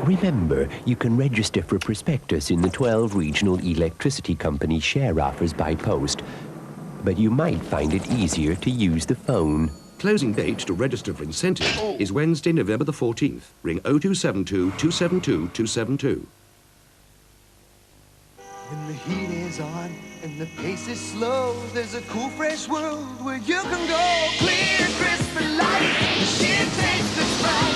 Remember, you can register for prospectus in the 12 regional electricity company share offers by post, but you might find it easier to use the phone. Closing date to register for incentive is Wednesday, November the 14th. Ring 0272 272 272. When the heat is on and the pace is slow, there's a cool, fresh world where you can go. Clear, crisp, and light, the shit tastes is right.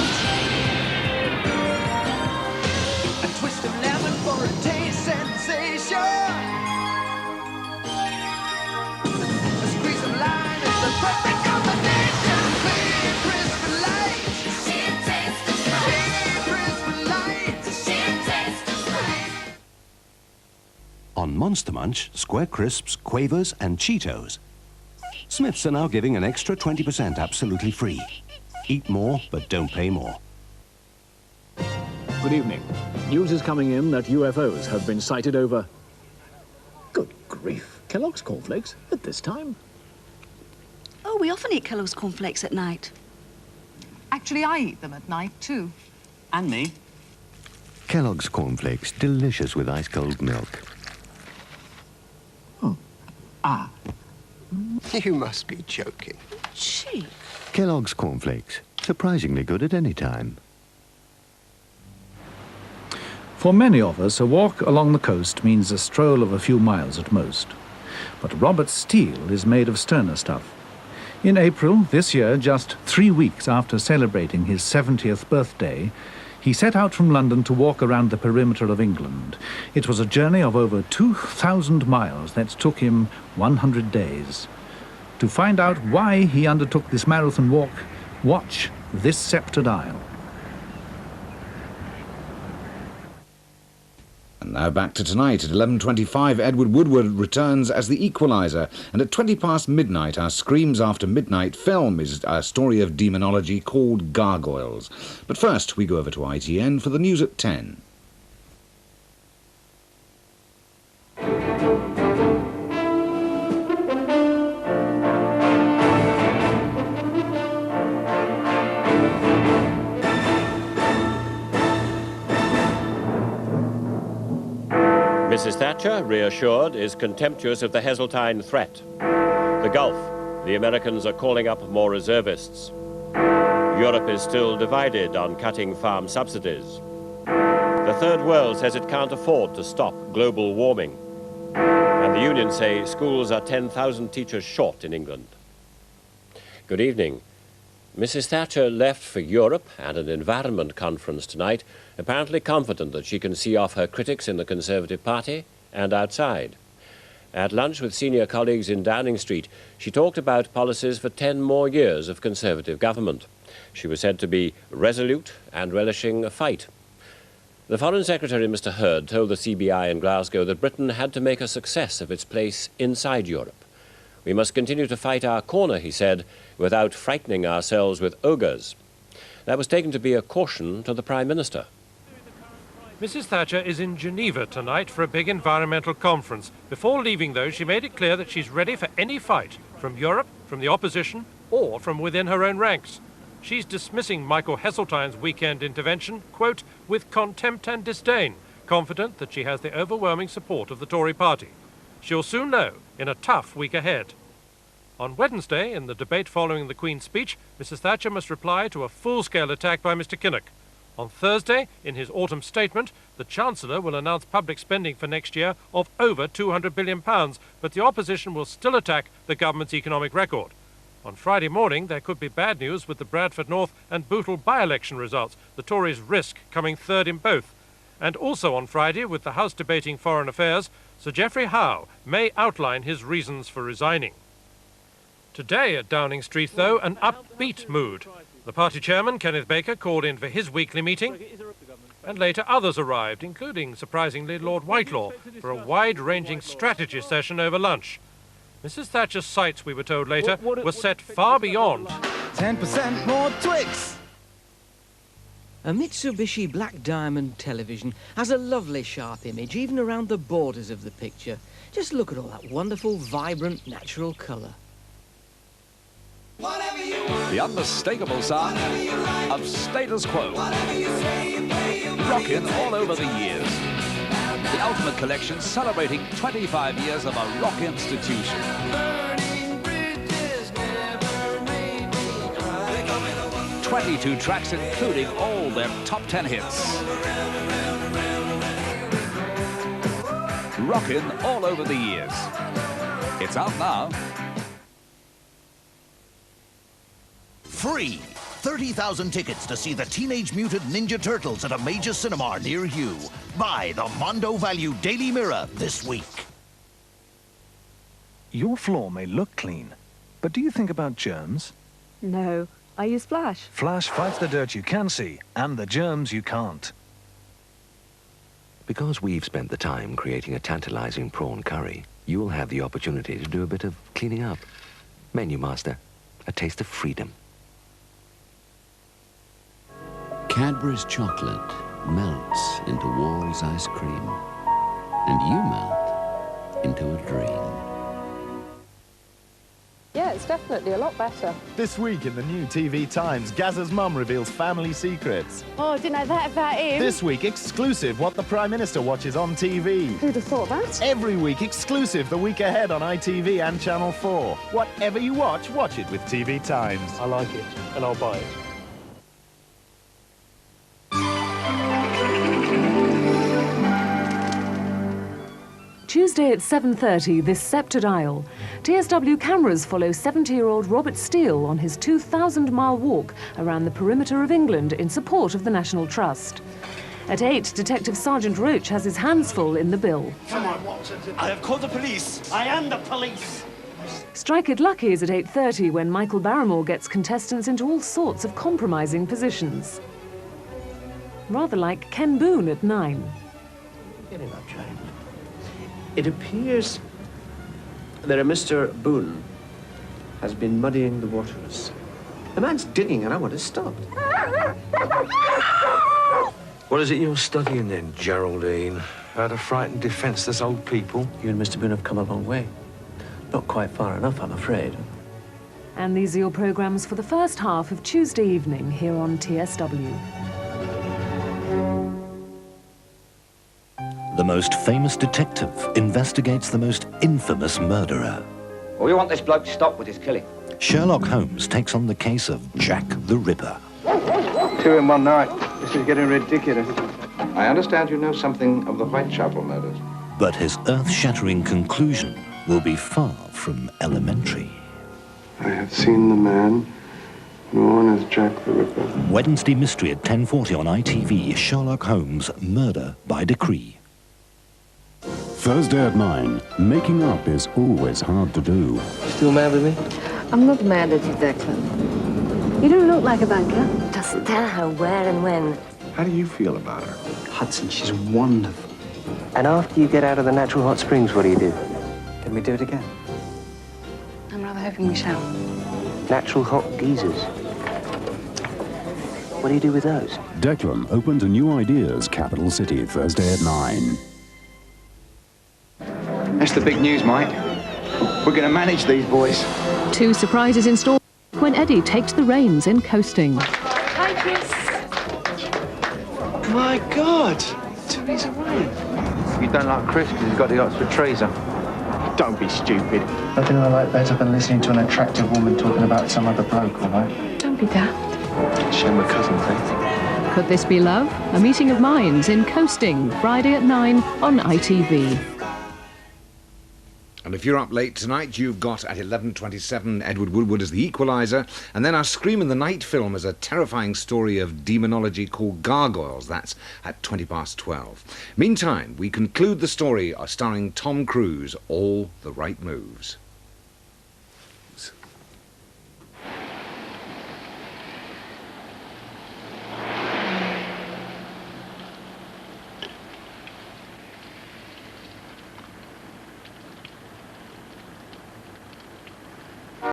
A twist of lemon for a taste sensation. A squeeze of lime is the perfect combination. Clear, crisp, and light, the shit tastes is right. Clear, crisp, and light, the shit tastes is right. On Monster Munch, Square Crisps, Quavers and Cheetos. Smiths are now giving an extra 20% absolutely free. Eat more, but don't pay more. Good evening. News is coming in that UFOs have been sighted over... Good grief. Kellogg's cornflakes at this time? Oh, we often eat Kellogg's cornflakes at night. Actually, I eat them at night, too. And me. Kellogg's cornflakes, delicious with ice-cold milk. You must be joking. Gee. Kellogg's cornflakes, surprisingly good at any time. For many of us, a walk along the coast means a stroll of a few miles at most. But Robert's steel is made of sterner stuff. In April this year, just 3 weeks after celebrating his 70th birthday, he set out from London to walk around the perimeter of England. It was a journey of over 2,000 miles that took him 100 days. To find out why he undertook this marathon walk, watch This Sceptred Isle. And now back to tonight. At 11:25, Edward Woodward returns as the Equalizer. And at 20 past midnight, our Screams After Midnight film is a story of demonology called Gargoyles. But first, we go over to ITN for the news at 10. Mrs. Thatcher, reassured, is contemptuous of the Heseltine threat. The Gulf. The Americans are calling up more reservists. Europe is still divided on cutting farm subsidies. The Third World says it can't afford to stop global warming. And the unions say schools are 10,000 teachers short in England. Good evening. Mrs. Thatcher left for Europe and an environment conference tonight, apparently confident that she can see off her critics in the Conservative Party and outside. At lunch with senior colleagues in Downing Street, she talked about policies for 10 more years of Conservative government. She was said to be resolute and relishing a fight. The Foreign Secretary, Mr. Hurd, told the CBI in Glasgow that Britain had to make a success of its place inside Europe. We must continue to fight our corner, he said, without frightening ourselves with ogres. That was taken to be a caution to the Prime Minister. Mrs. Thatcher is in Geneva tonight for a big environmental conference. Before leaving, though, she made it clear that she's ready for any fight, from Europe, from the opposition, or from within her own ranks. She's dismissing Michael Heseltine's weekend intervention, quote, with contempt and disdain, confident that she has the overwhelming support of the Tory party. She'll soon know in a tough week ahead. On Wednesday, in the debate following the Queen's speech, Mrs. Thatcher must reply to a full-scale attack by Mr. Kinnock. On Thursday, in his autumn statement, the Chancellor will announce public spending for next year of over £200 billion, but the opposition will still attack the government's economic record. On Friday morning, there could be bad news with the Bradford North and Bootle by-election results. The Tories risk coming third in both. And also on Friday, with the House debating foreign affairs, Sir Geoffrey Howe may outline his reasons for resigning. Today at Downing Street, though, an upbeat mood. The party chairman, Kenneth Baker, called in for his weekly meeting, and later others arrived, including, surprisingly, Lord Whitelaw, for a wide-ranging strategy session over lunch. Mrs. Thatcher's sights, we were told later, were set far beyond 10% more Twix! A Mitsubishi Black Diamond television has a lovely sharp image, even around the borders of the picture. Just look at all that wonderful, vibrant, natural colour. Whatever you want. The unmistakable sound of status quo. Rockin' all over the years. The ultimate collection celebrating 25 years of a rock institution. 22 tracks including all their top 10 hits. Rockin' all over the years. It's out now. Free! 30,000 tickets to see the Teenage Mutant Ninja Turtles at a major cinema near you. Buy the Mondo Value Daily Mirror this week. Your floor may look clean, but do you think about germs? No, I use Flash. Flash fights the dirt you can see and the germs you can't. Because we've spent the time creating a tantalizing prawn curry, you'll have the opportunity to do a bit of cleaning up. Menu Master, a taste of freedom. Cadbury's chocolate melts into Wall's ice cream, and you melt into a dream. Yeah, it's definitely a lot better. This week in the new TV Times, Gazza's mum reveals family secrets. Oh, I didn't know that about him. This week, exclusive what the Prime Minister watches on TV. Who'd have thought that? Every week, exclusive the week ahead on ITV and Channel 4. Whatever you watch, watch it with TV Times. I like it, and I'll buy it. Tuesday at 7:30, this Sceptred Isle. TSW cameras follow 70-year-old Robert Steele on his 2,000-mile walk around the perimeter of England in support of the National Trust. At 8, Detective Sergeant Roach has his hands full in the bill. Come on, Watson. I have called the police. I am the police. Strike It Lucky is at 8:30 when Michael Barrymore gets contestants into all sorts of compromising positions. Rather like Ken Boone at 9. Getting up, Jane. It appears that a Mr. Boone has been muddying the waters. The man's digging and I want to stop. What is it you're studying then, Geraldine? How to frighten defenceless old people? You and Mr. Boone have come a long way. Not quite far enough, I'm afraid. And these are your programmes for the first half of Tuesday evening here on TSW. The most famous detective investigates the most infamous murderer. Well, we want this bloke stopped with his killing. Sherlock Holmes takes on the case of Jack the Ripper. 2 in one night. This is getting ridiculous. I understand you know something of the Whitechapel murders. But his earth-shattering conclusion will be far from elementary. I have seen the man known as Jack the Ripper. Wednesday mystery at 10:40 on ITV, Sherlock Holmes, Murder by Decree. Thursday at 9. Making up is always hard to do. Still mad with me? I'm not mad at you, Declan. You don't look like a banker. Just tell her where and when. How do you feel about her? Hudson, she's wonderful. And after you get out of the natural hot springs, what do you do? Can we do it again? I'm rather hoping we shall. Natural hot geezers. What do you do with those? Declan open to new ideas, Capital City, Thursday at 9. That's the big news, Mike. We're going to manage these boys. 2 surprises in store when Eddie takes the reins in Coasting. Hi, Chris. My God! Theresa Ray. You don't like Chris because he's got the Oxford Teresa. Don't be stupid. Nothing I like better than listening to an attractive woman talking about some other bloke, all right? Don't be daft. Shame my cousin thinks. Could this be love? A meeting of minds in Coasting, Friday at 9 on ITV. And if you're up late tonight, you've got at 11:27 Edward Woodward as the Equalizer, and then our Scream in the Night film as a terrifying story of demonology called Gargoyles. That's at 12:20. Meantime, we conclude the story starring Tom Cruise, All the Right Moves.